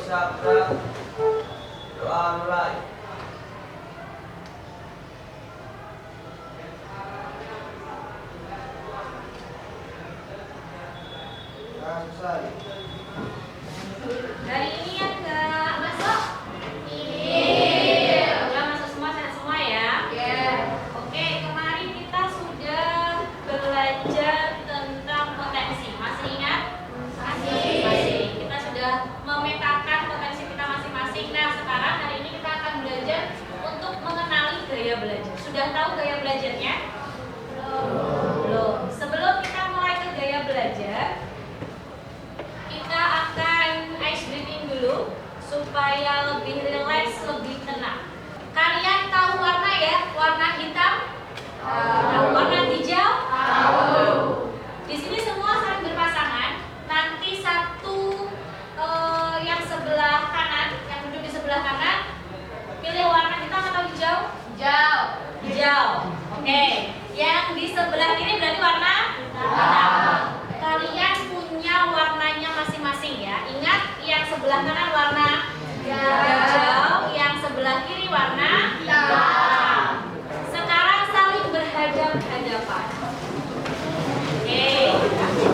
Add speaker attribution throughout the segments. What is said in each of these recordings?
Speaker 1: sabda. Doa mulai. Selesai.
Speaker 2: Hari ini yang nggak masuk? Iya. Nggak masuk semua, sehat semua ya? Iya. Oke, kemarin kita sudah belajar tentang potensi. Masih ingat? Masih. Kita sudah memetakan potensi kita masing-masing. Nah, sekarang hari ini kita akan belajar untuk mengenali gaya belajar. Sudah tahu gaya belajarnya? Belum. Sebelum kita mulai ke gaya belajar, kita akan ice breathing dulu supaya lebih rileks, lebih tenang. Kalian tahu warna ya? Warna hitam? Tahu. Warna hijau? Tahu. Di sini semua saling berpasangan. Nanti satu yang sebelah kanan, yang duduk di sebelah kanan, pilih warna hitam atau hijau? Hijau. Hijau. Oke. Yang di sebelah kiri berarti warna hitam. Kalian punya warnanya masing-masing ya. Ingat, yang sebelah kanan warna hijau, yang sebelah kiri warna hitam. Sekarang saling berhadap-hadapan. Oke.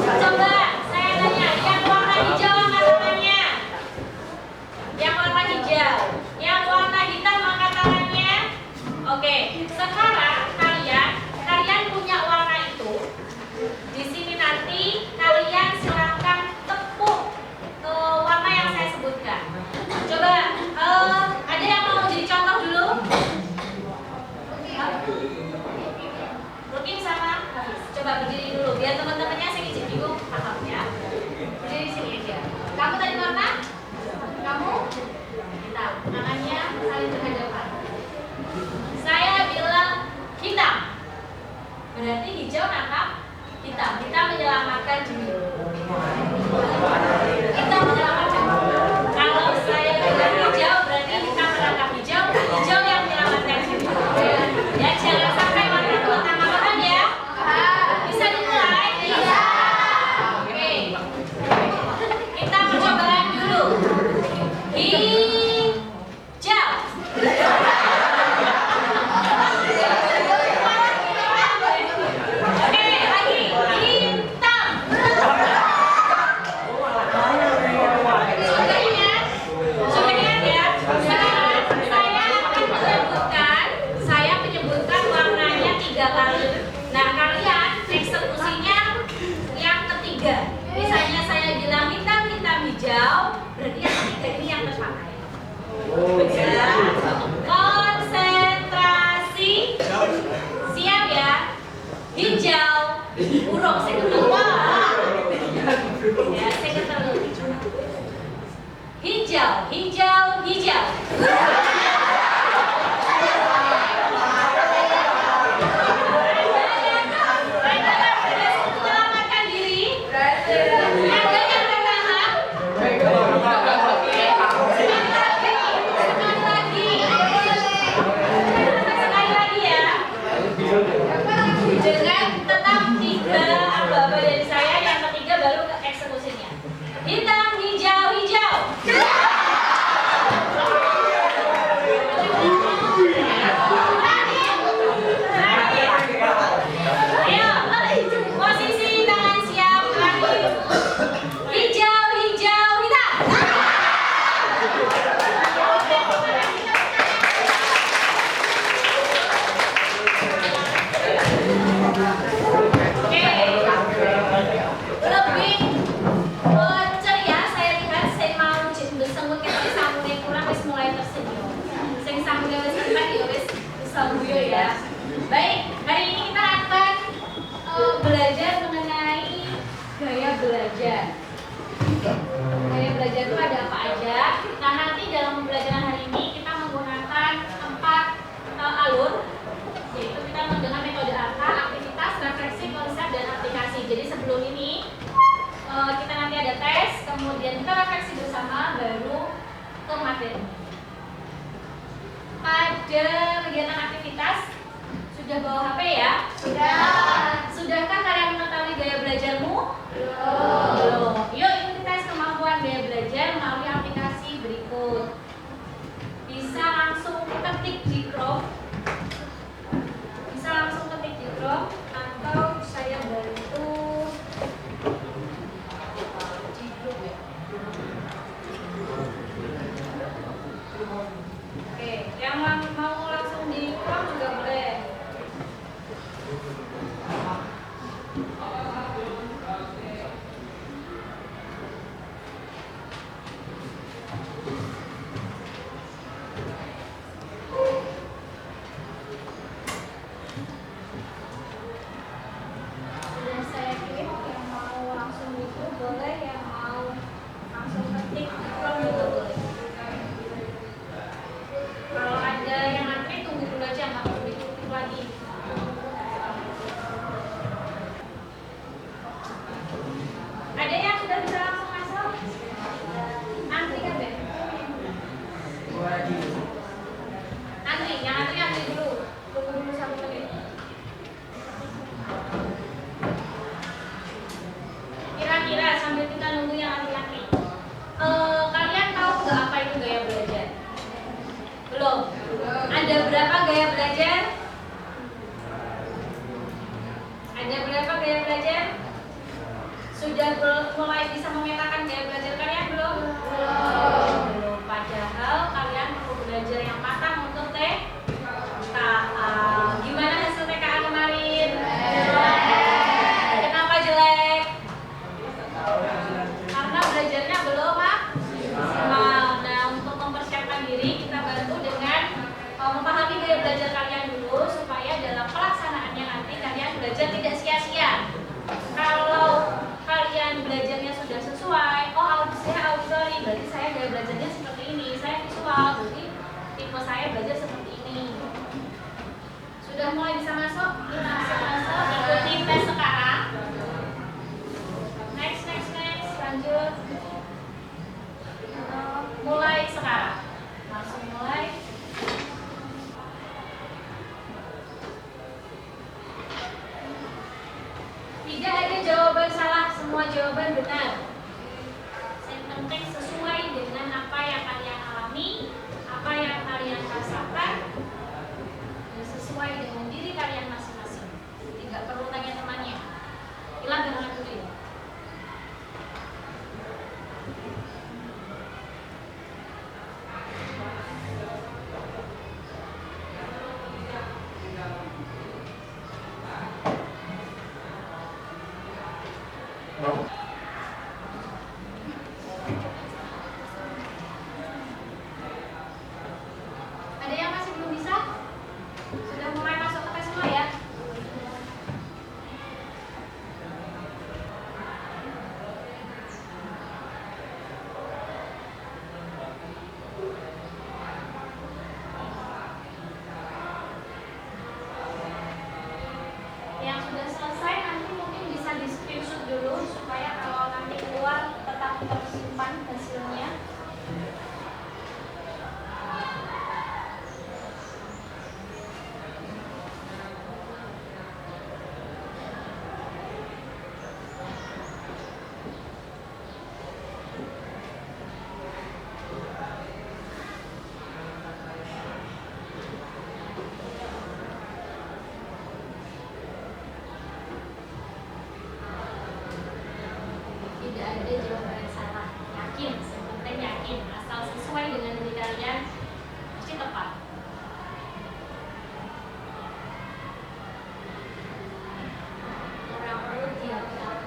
Speaker 2: Coba saya tanya, yang warna hijau angkat tangannya. Yang warna hijau. Yang warna hitam angkat tangannya. Oke. Sekarang kalian punya warna itu. Di sini nanti kalian silakan tepuk warna yang saya sebutkan. Coba ada yang mau jadi contoh dulu? Rukin sama Hafiz. Coba berdiri dulu biar teman-temannya saya izin bingung paham ya. Berdiri di sini aja. Kamu tadi warna? Kamu? Hitam. Tangannya saling berhadapan. Saya bilang hitam. Berarti hijau nangkap hitam. Kita menyelamatkan diri. Kita menyelamatkan diri. Kalau saya bilang hijau, berarti kita menangkap hijau. Hijau yang menyelamatkan diri. Ya, jangan sampai warna dua tangan paham ya. Bisa dimulai? Iya. Oke. Kita percobaan dulu. Hijau. Oke, lagi hitam. Sudah ingat? Sudah ingat ya? Sekarang saya menyebutkan warnanya 3 kali. Nah, kalian eksekusinya yang ketiga. Misalnya saya bilang hitam, hitam, hijau, berarti yang ketiga ini yang terpakai. Ya. Konsentrasi. Siap ya? Hijau, burung saya ketemu. Ya, saya ketemu. Hijau, hijau, hijau. Menyelamatkan diri. Ada yang tertahan? Sekali lagi ya. Dengan tetap 3 aba-aba dari saya, yang ketiga baru ke eksekusinya. Hitam, hijau, hijau. Ayo, posisi tangan siap, lagi. Hijau, hijau, hitam. Oke. Lebih ceria saya lihat, saya mau senggut kita sambungnya kurang wis mulai tersenyum. Sing sambungnya wis empat ya wis sambungnya ya. Baik, hari ini kita akan belajar mengenai gaya belajar. Gaya belajar itu ada apa aja? Nah, nanti dalam pembelajaran hari ini kita menggunakan 4 alur, yaitu kita menggunakan metode AKA, aktivitas, refleksi, konsep, dan aplikasi. Jadi sebelum ini kita nanti ada tes, kemudian kita refleksi bersama, baru ke materi. Pada kegiatan aktivitas sudah bawa HP ya? Sudah. Sudahkah kalian mengetahui gaya belajarmu? Belum. Yuk kita tes kemampuan gaya belajar melalui aplikasi gaya belajar? Sudah mulai bisa memetakan gaya belajar kalian belum? Belum. Padahal kalian perlu belajar yang matang untuk TKA. Gimana hasil TKA kemarin? Jelek. Kenapa jelek? Karena belajarnya belum maksimal. Nah, untuk mempersiapkan diri kita bantu dengan memahami gaya belajar kalian dulu supaya dalam pelaksanaannya nanti kalian belajar tidak sia-sia. Kalau kalian belajarnya sudah sesuai, saya auditory, berarti saya gaya belajarnya seperti ini. Saya visual, berarti tipe saya belajar seperti ini. Sudah mulai bisa masuk? Kita masuk, ikuti tes sekarang. Next, lanjut. Mulai sekarang. Langsung mulai. Tidak ada jawaban salah, semua jawaban benar. Yang penting sesuai dengan apa yang kalian alami, apa yang kalian rasakan, dan sesuai dengan diri kalian masing-masing. Tidak perlu tanya temannya. Hilang dengan dulu ya. Ada yang masih belum bisa? Sudah mulai masuk ke tes semua ya? Yang sudah selesai nanti mungkin bisa di screenshot dulu supaya kalau nanti keluar tetap tersimpan hasilnya. Tidak ada jawaban yang salah. Yakin, sebenarnya yakin. Asal sesuai dengan diri kalian, pasti tepat. Orang perlu diaktifkan,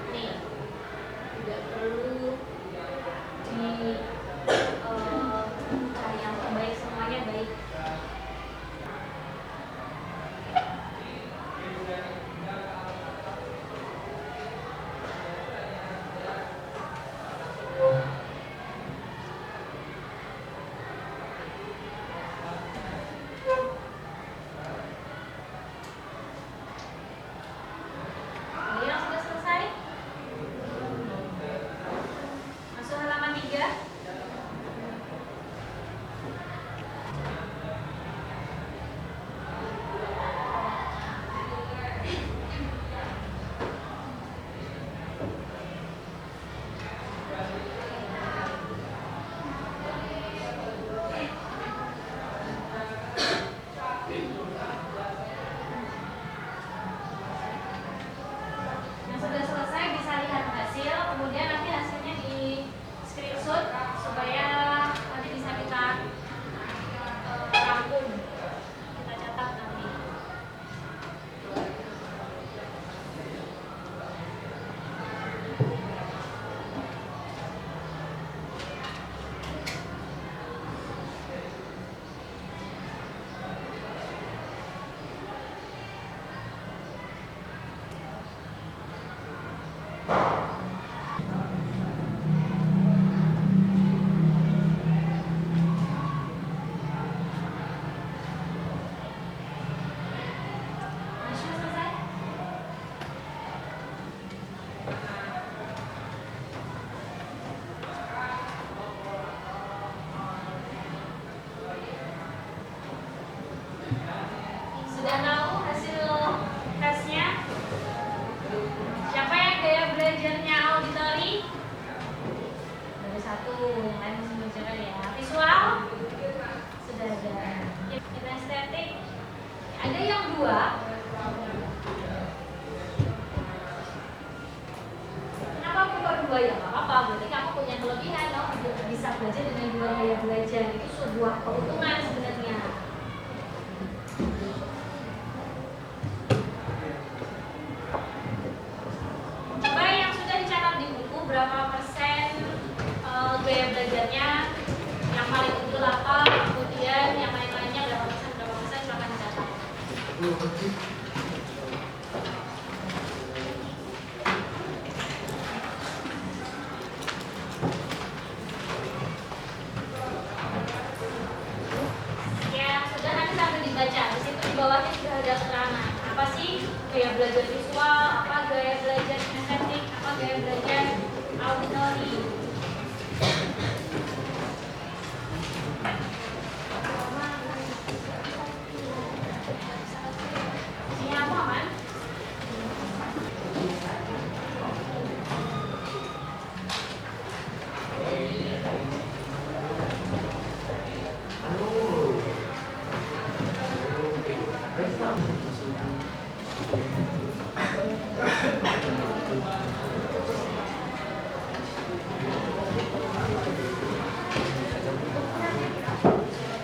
Speaker 2: tidak perlu cari yang terbaik, semuanya baik. Ada yang sudah selesai? Masuk halaman 3. Yang sudah selesai bisa lihat hasil, kemudian nanti hasilnya di screenshot supaya nanti bisa kita rangkum, kita catat nanti. Masuk selesai? Sudah tahu hasil tesnya? Siapa yang gaya belajarnya auditory? Baru satu, yang lain masih belajar ya. Visual? Sudah ada. Kinestetik? Ada yang 2. dua ya nggak apa-apa, berarti kamu punya kelebihan dong untuk bisa belajar dengan dua gaya belajar. Itu sebuah keuntungan sebenarnya. Coba yang sudah dicatat di buku berapa persen gaya belajarnya yang paling betul apa, kemudian yang lain-lainnya berapa persen silahkan dicatat. Bawahnya sudah ada keterangan apa sih gaya belajar visual, apa gaya belajar kinestetik, apa gaya belajar auditory. Ini apa aman?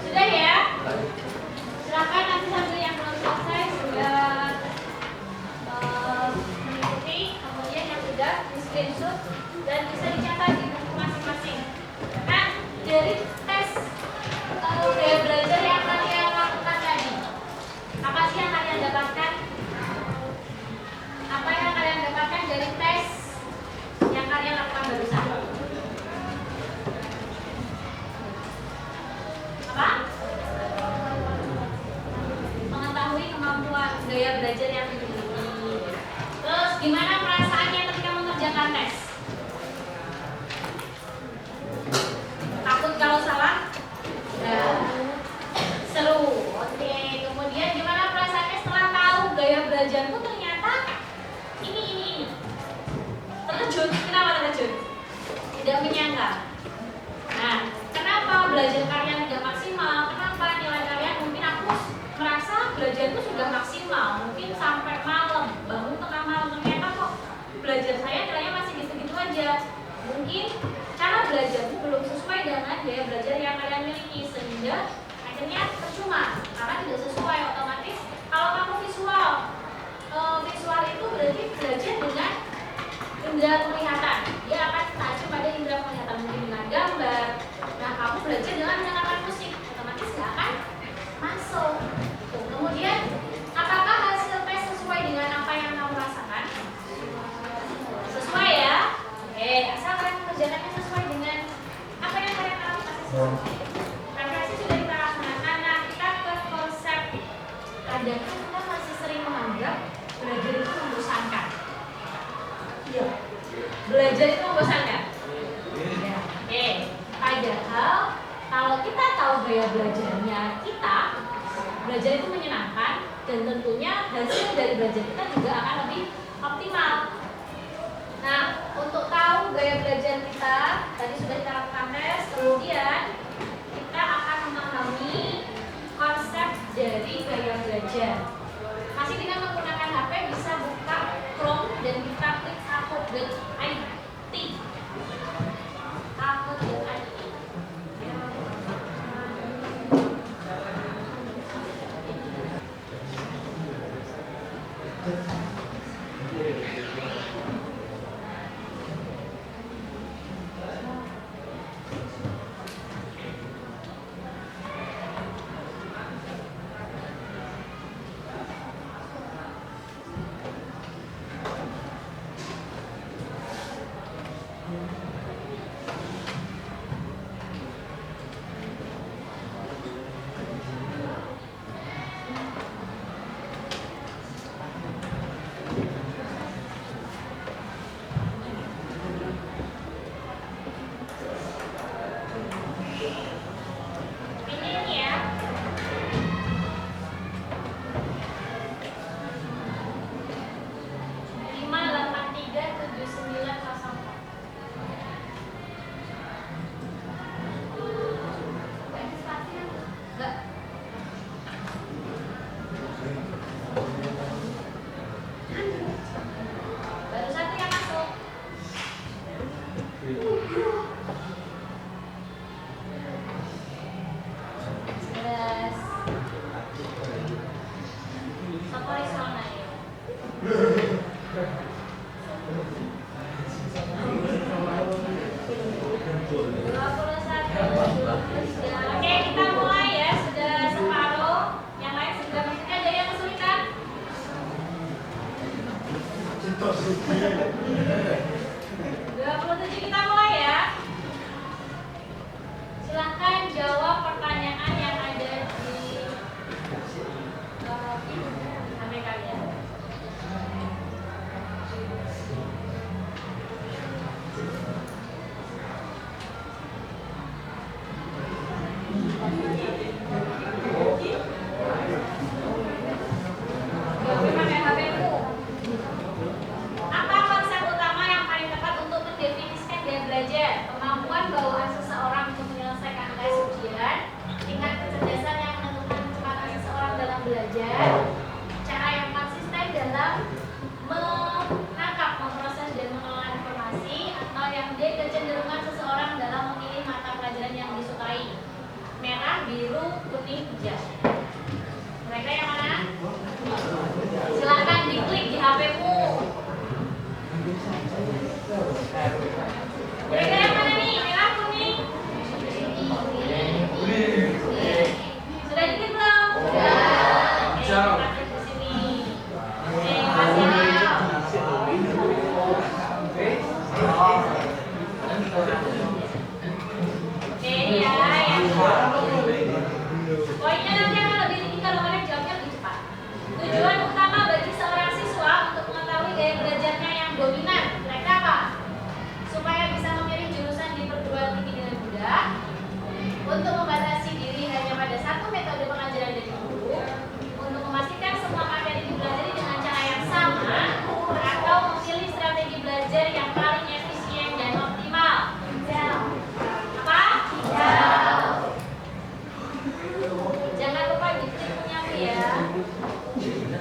Speaker 2: Sudah ya? Silakan nanti sambil yang belum selesai sudah mengikuti, kemudian yang sudah di screenshot dan bisa dicatat di buku masing-masing. Nah, dari tes gaya belajar yang kalian lakukan tadi, apa sih yang kalian dapatkan? Apa yang kalian dapatkan dari tes yang kalian lakukan barusan? Apa? Mengetahui kemampuan gaya belajar yang dimiliki. Terus gimana perasaannya ketika mengerjakan tes? Takut kalau salah? Ya. Seru. Oke. Kemudian gimana perasaannya setelah tahu gaya belajarku ternyata ini. Terkejut. Kenapa terkejut? Tidak menyangka. Nah, kenapa belajar kalian tidak maksimal? Kenapa nilai kalian mungkin aku merasa belajarku sudah maksimal, mungkin sampai malam, bangun tengah malam, ternyata kok belajar saya nilainya masih gitu-gitu aja. Mungkin cara belajarku belum sesuai dengan gaya belajar yang kalian miliki, sehingga akhirnya percuma karena tidak sesuai. Otomatis kalau kamu visual itu berarti belajar dengan indera penglihatan, dia akan mengacu pada indera penglihatan, mungkin dengan gambar. Nah, kamu belajar dengan mendengarkan musik, otomatis nggak akan masuk. Tuh. Kemudian, apakah hasil tes sesuai dengan apa yang kamu rasakan? Sesuai ya? Oke, asal kalian mengerjakannya sesuai dengan apa yang kalian alami pasti sesuai. Referensi sudah kita laksanakan. Nah, kita ke konsep. Kadang kita masih sering menganggap belajar itu membosankan. Iya. Belajar itu membosankan. Ya. Oke. Padahal kalau kita tahu gaya belajarnya kita, belajar itu menyenangkan dan tentunya hasil dari belajar kita juga akan lebih optimal. Nah, untuk tahu gaya belajar kita, tadi sudah kita lakukan tes, kemudian kita akan memahami konsep dari gaya belajar. Masih dengan menggunakan HP bisa buka Chrome dan kita klik kahoot.it. Kahoot.it. 27 kita mulai ya. Silahkan jawab pertanyaan yang ada di HP kalian. Jawabnya pakai HP-mu. Apa konsep utama yang paling tepat untuk mendefinisikan gaya belajar? Kemampuan bawaan seseorang untuk menyelesaikan tes ujian, tingkat kecerdasan yang menentukan kecepatan seseorang dalam belajar, cara yang konsisten dalam menangkap, memproses dan mengelola informasi, atau yang D, kecenderungan seseorang dalam memilih mata pelajaran yang disukai. Merah, biru, kuning, hijau. Mereka yang mana? Silahkan diklik di HP-mu. Kira-kira yang mana nih? Merah, kuning? Sudah diklik belum? Oke, kita klik di sini. Oke, masih Oke, ini ya yang poinnya nanti akan lebih tinggi kalau kalian jawabnya lebih cepat. Tujuan utama bagi seorang siswa untuk mengetahui gaya belajarnya yang dominan, mereka apa? Supaya bisa memilih jurusan di perguruan tinggi dengan mudah, untuk membatasi diri hanya pada satu metode pengajaran dari guru, untuk memastikan semua materi dipelajari dengan cara yang sama, atau memilih strategi belajar yang paling efisien dan optimal. Apa? Jangan lupa diklik punya ya.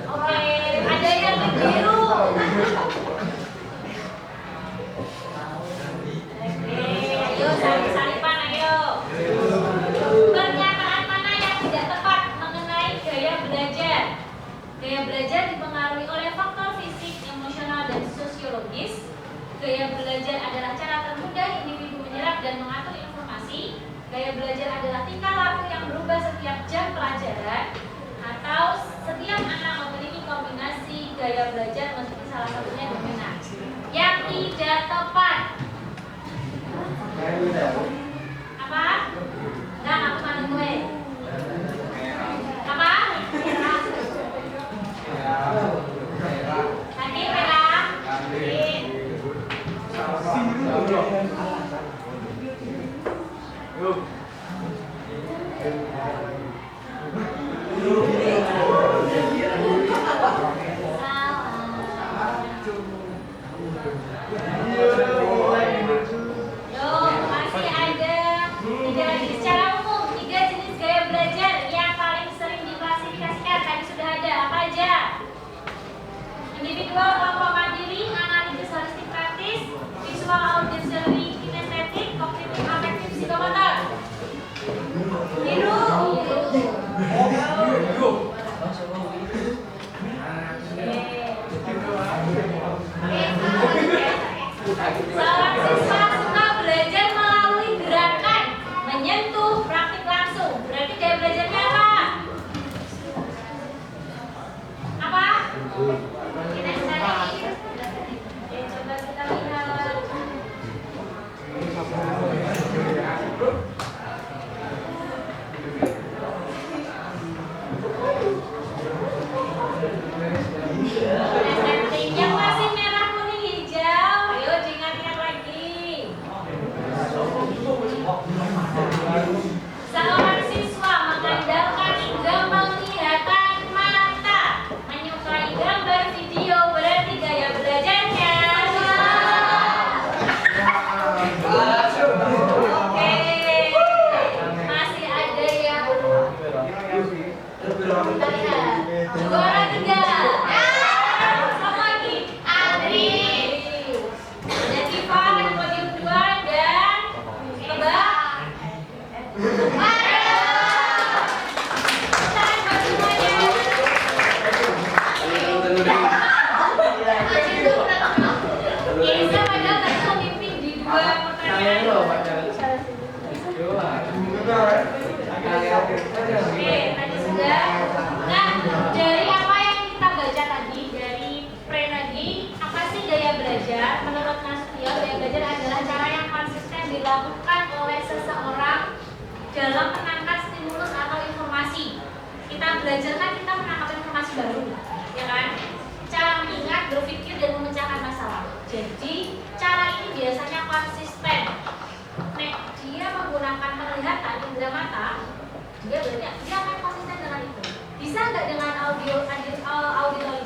Speaker 2: Oke, ada yang biru. Oke, ayo salip-salipan ayo. Pernyataan mana yang tidak tepat mengenai gaya belajar? Gaya belajar dipengaruhi oleh faktor fisik, emosional, dan sosiologis. Gaya belajar adalah cara termudah individu menyerap dan mengatur informasi. Gaya belajar adalah tingkah laku yang berubah setiap jam pelajaran, atau setiap anak memiliki kombinasi gaya belajar meski salah satunya dominan. Yang tidak tepat. Apa? Nah, aku mana gue? Apa? Tadi merah. Masih ada tiga lagi secara umum, 3 jenis gaya belajar yang paling sering diklasifikasikan. Tadi sudah ada apa aja? Individual, kelompok mandiri, analisis holistik praktis, visual auditory kinestetik, kognitif afektif psikomotor. Biru. Seorang siswa suka belajar melalui gerakan, menyentuh, praktik langsung. Berarti gaya belajarnya apa? Apa? Kinestetik. Oke, coba kita lihat. Kinestetik yang masih merah, kuning, hijau. Ayo diingat-ingat lagi. gaya belajar adalah cara yang konsisten dilakukan oleh seseorang dalam menangkap stimulus atau informasi. Kita belajar kan kita menangkap informasi baru, ya kan? Cara mengingat, berpikir, dan memecahkan masalah. Jadi cara ini biasanya konsisten. Nek dia menggunakan penglihatan indera mata, dia akan konsisten dengan itu. Bisa nggak dengan auditori?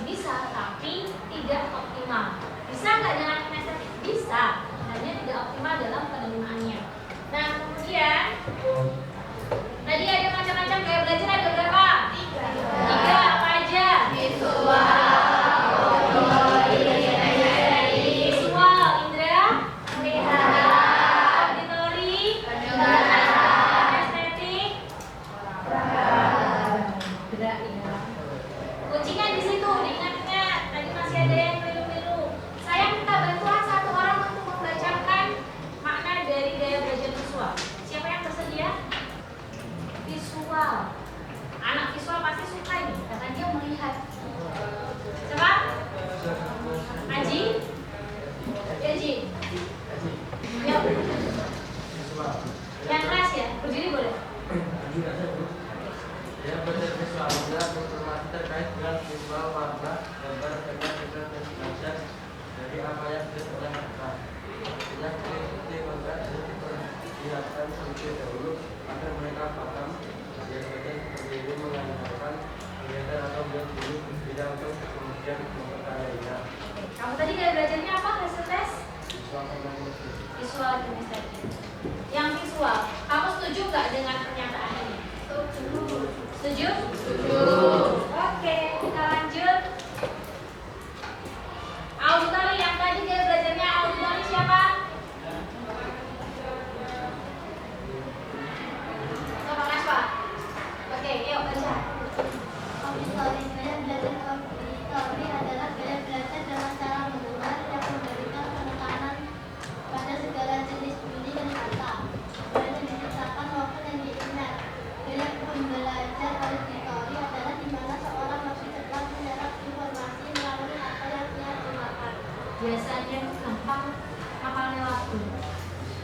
Speaker 2: Bisa, tapi tidak optimal. Bisa nggak dengan kinestetik? Bisa, hanya tidak optimal dalam penerimaannya. Nah, kemudian tadi ada macam-macam gaya belajar, ada berapa? Tiga, apa aja? Visual, indera auditori, kinestetik, gerak ya. Kuncinya di situ, diingat-ingat. Tadi masih ada yang keliru-keliru. Saya minta bantuan satu orang untuk membacakan makna dari gaya belajar visual. Siapa yang bersedia? Visual. Anak visual pasti suka ini, karena dia melihat. Coba? Aji? Aji? Yuk. Yang keras ya? Berdiri boleh?
Speaker 1: Ya, belajar visual adalah informasi terkait dengan visual warna, gambar, tema, dan belajar dari apa yang dilihat oleh mata. Artinya seperti maka harus diperlihatkan terlebih dahulu agar mereka paham. Dia belajar seperti ini mengandalkan kegiatan atau buat dulu tidak untuk kemudian memperkayainya.
Speaker 2: Kamu tadi gaya belajarnya apa hasil tes?
Speaker 1: Visual sama musik.
Speaker 2: Visual kinestetik. Yang visual, kamu setuju nggak dengan pernyataan ini? Setuju? Oke, kita lanjut. Auditori, yang tadi gaya belajarnya auditori siapa? Bapak Naswa. Oke, yuk baca.
Speaker 3: Auditori, gaya belajar auditori adalah gaya belajar dengan cara mendengar yang memberikan penekanan pada segala jenis bunyi dan kata. Belajar diciptakan maupun yang diingat. Gaya pembelajar auditori adalah di mana seorang lebih cepat menyerap informasi melalui apa yang ia dengarkan.
Speaker 2: Biasanya itu gampang hafalnya lagu.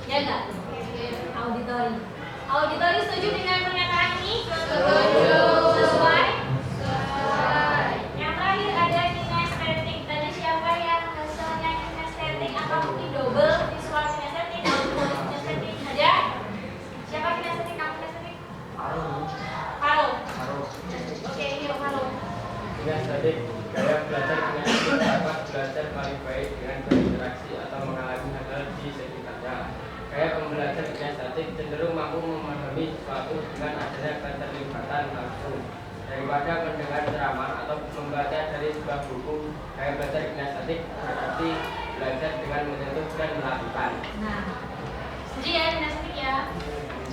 Speaker 2: Ya enggak? Auditori. Auditori setuju dengan pernyataan ini? Setuju. Sesuai? Sesuai. Yang terakhir ada kinestetik. Tadi siapa yang hasilnya kinestetik? Apa mungkin double visual kinestetik, auditori kinestetik? Ada? Siapa kinestetik? Kamu kinestetik? Halo. Oke, yuk halo.
Speaker 4: Kinestetik, gaya belajar kinestetik dapat belajar paling baik dengan berinteraksi atau mengalami hal-hal di sekitarnya. Gaya pembelajar kinestetik cenderung mampu memahami sesuatu dengan adanya keterlibatan langsung. Daripada mendengar ceramah atau membaca dari sebuah buku, gaya belajar kinestetik berarti belajar dengan menyentuh dan melakukan.
Speaker 2: Nah, setuju ya kinestetik ya.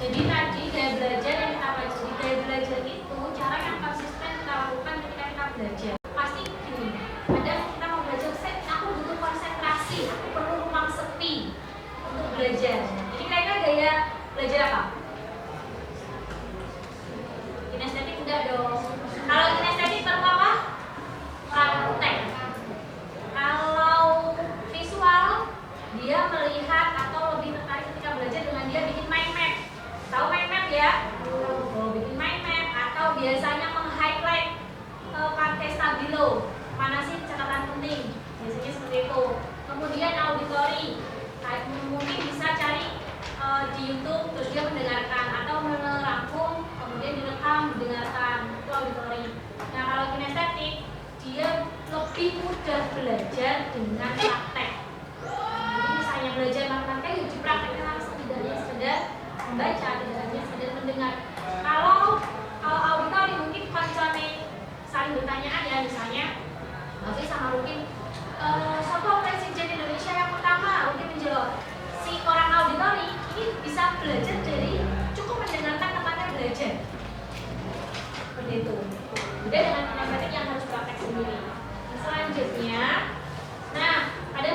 Speaker 2: Jadi tadi gaya belajar yang kita pelajari, gaya belajar itu cara yang konsisten kita lakukan ketika kita belajar. Pasti gini, kadang kita mau belajar, aku butuh konsentrasi, aku perlu ruang sepi untuk belajar. Jadi kira-kira gaya belajar apa? Kinestetik enggak dong. Kalau kinestetik perlu apa? Praktek. Kalau visual, dia melihat atau lebih tertarik ketika belajar dengan dia bikin mind map. Tahu mind map ya? Bikin mind map atau biasanya meng-highlight pakai stabilo. Mana sih catatan penting? Biasanya seperti itu. Kemudian auditori, mungkin bisa cari di YouTube terus dia mendengarkan atau merangkum kemudian direkam mendengarkan, itu auditori. Nah kalau kinestetik dia lebih mudah belajar dengan praktek. Jadi misalnya belajar matematika yuk dipraktekkan setidaknya sekedar membaca, tidak hanya sekedar mendengar. Kalau auditori mungkin koncone saling bertanyaan ya, misalnya Hafiz sama Rukin, siapa presiden Indonesia yang pertama? Rukin menjawab. Si orang auditori ini bisa belajar dari cukup mendengarkan tempatnya belajar. Seperti itu. Beda dengan kinestetik yang harus praktek sendiri. Selanjutnya, nah ada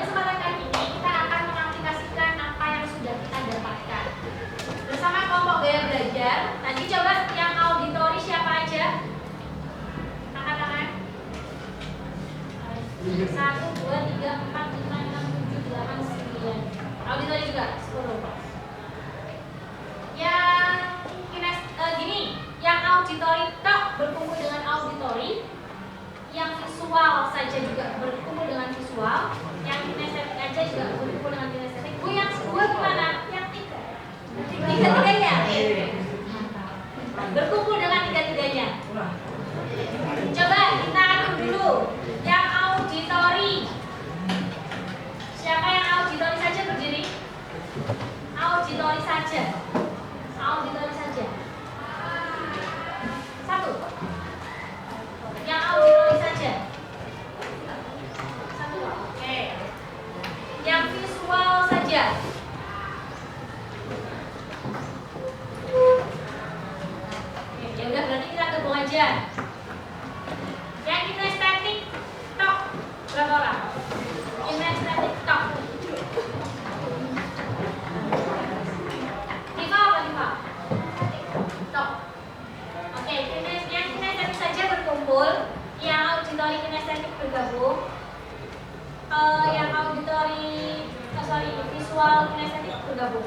Speaker 2: visual kinestetik bergabung.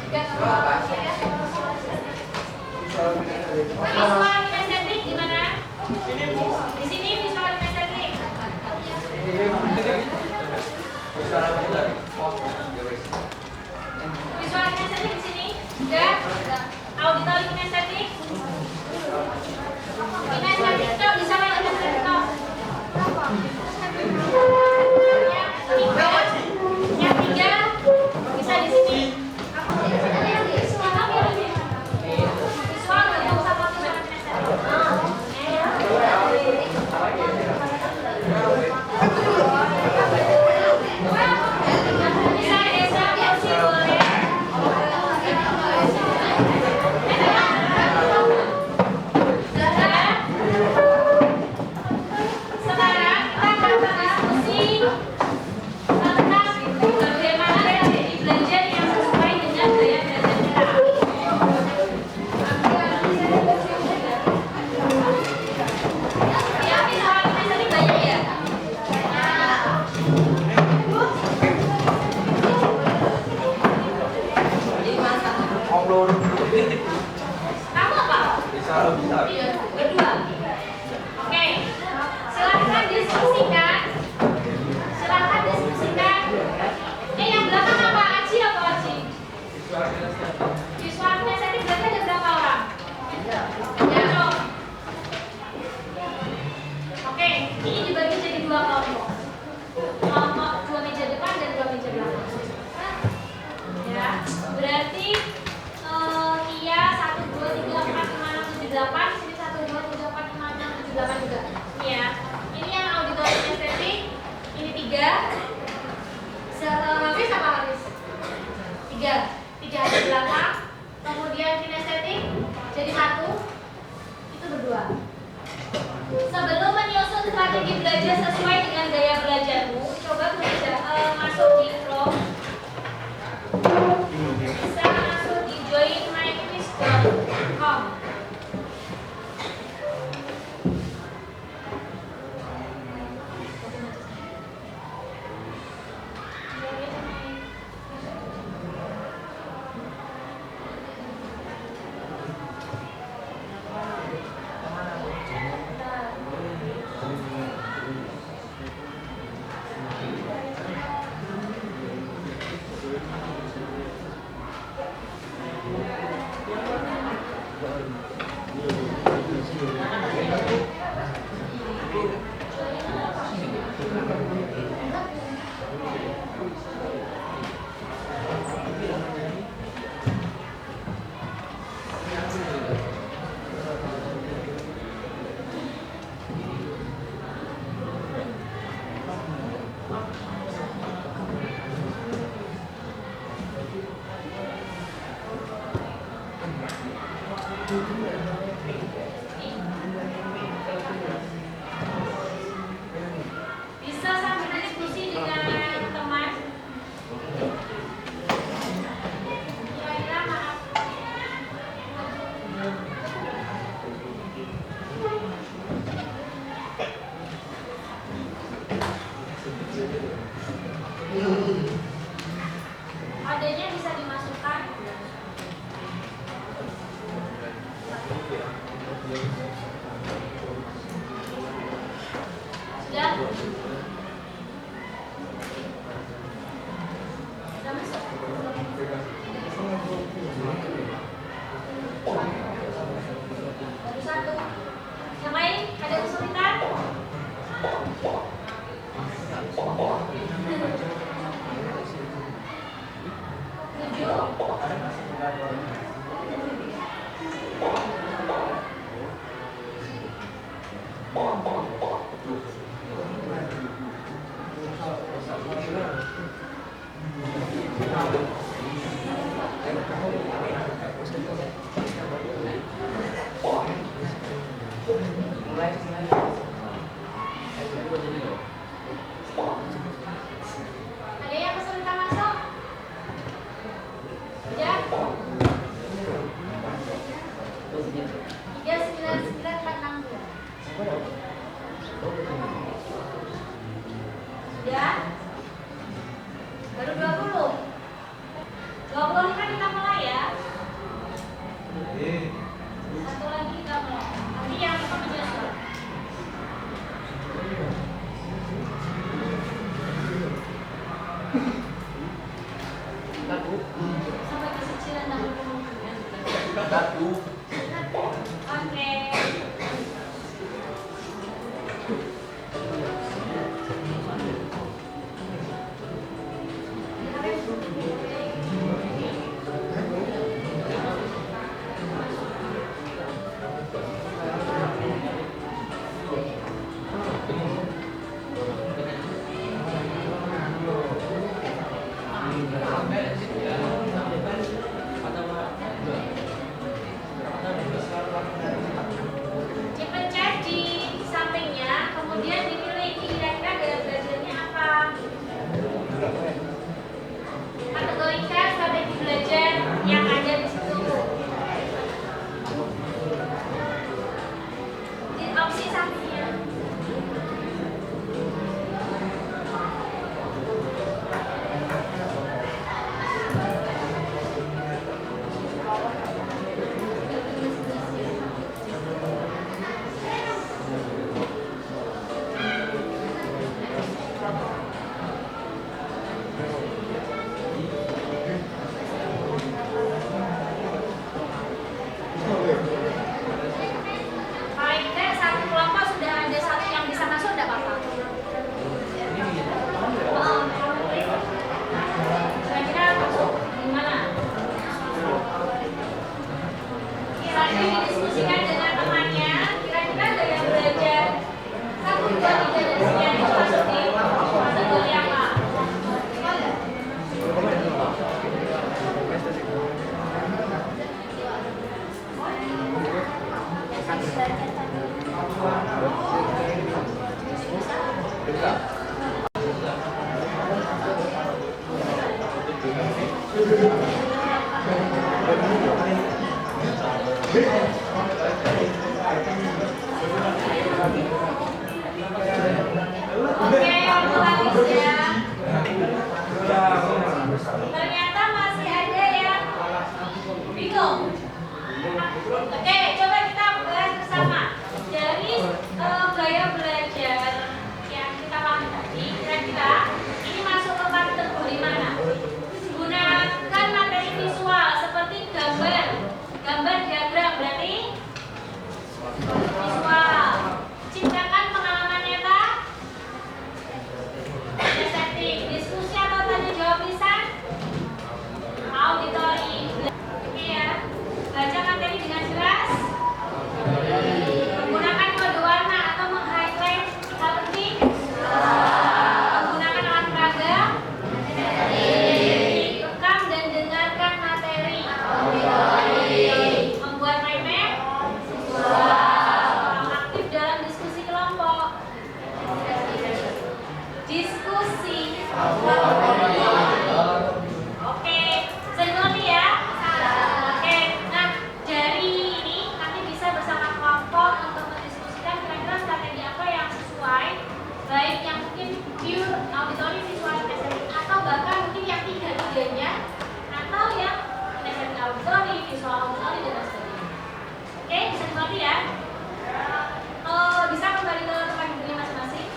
Speaker 2: Visual kinestetik gimana? Di sini visual kinestetik. Visual kinestetik di sini. Enggak? Auditory kinestetik. Kinestetik itu bisa main kinestetik toh. Yang tiga bisa di sini. Visual bergabung sama visual kinestetik. Bisa desa kursi boleh. Sekarang kita akan berdiskusi tentang bagaimana strategi belajar yang sesuai dengan gaya belajar kita. Ya, visual kinestetik banyak ya. Kamu apa? Berdua. Oke. Silahkan diskusikan. Yang belakang apa? Aci atau Aci? Visual kinestetik berarti ada berapa orang? Ya, dong. Oke, ini dibagi jadi dua kelompok. Kelompok 2 meja depan dan 2 meja belakang. Ya, berarti iya 1, 2, 3, 4, 5, 6, 7, 8. Sini 1, 2, 3, 4, 5, 6, 7, 8 juga. Ini ya. Ini yang auditori kinestetik. Ini 3. Habis apa habis? 3 ada di belakang. Kemudian kinestetik jadi 1. Itu berdua. Sebelum menyusun strategi belajar sesuai dengan gaya belajarmu, coba masuk di Chrome. Bisa masuk di joinmyquiz.com. Bisa sambil diskusi dengan teman. Kira-kira mana? Adanya bisa dimasukkan. Sudah? Sudah masuk? Baru 1. Yang lain ada kesulitan? Ada yang kesulitan masuk? Ya? 39946. Dipencet di sampingnya, kemudian dipilih kira-kira gaya belajarnya apa. Kategorikan strategi belajar yang ada di situ. Di opsi sampingnya. Paling tidak satu kelompok sudah ada satu yang bisa masuk, tidak apa-apa. Kira-kira masuk gimana? Kira-kira didiskusikan dengan temannya. Kira-kira gaya belajar 1, 2, 3 dan sekian itu masuk di kategori apa? Oke, mulai ya. Ternyata masih ada yang bingung. Oke, coba kita bahas bersama. Dari gaya belajar yang kita pahami tadi, kira-kira ini masuk ke kategori mana? Gunakan materi visual seperti gambar diagram, berarti visual. Ciptakan pengalaman nyata, setting, diskusi atau tanya jawab lisan, auditori. Oke ya, baca materi dengan jelas, menggunakan kode warna atau meng-highlight hal penting, menggunakan alat peraga, rekam dan dengarkan materi, membuat mind map, aktif dalam diskusi kelompok, diskusi. Oke, bisa dimengerti ya? Oke, nah dari ini nanti bisa bersama kelompok untuk mendiskusikan kira-kira strategi apa yang sesuai, baik yang mungkin pure auditory, visual, listening, atau bahkan mungkin yang tiga-tiganya, atau yang listening auditory, visual auditory, dan lain sebagainya. Oke, bisa dimengerti ya? Bisa kembali ke tempat duduknya masing-masing.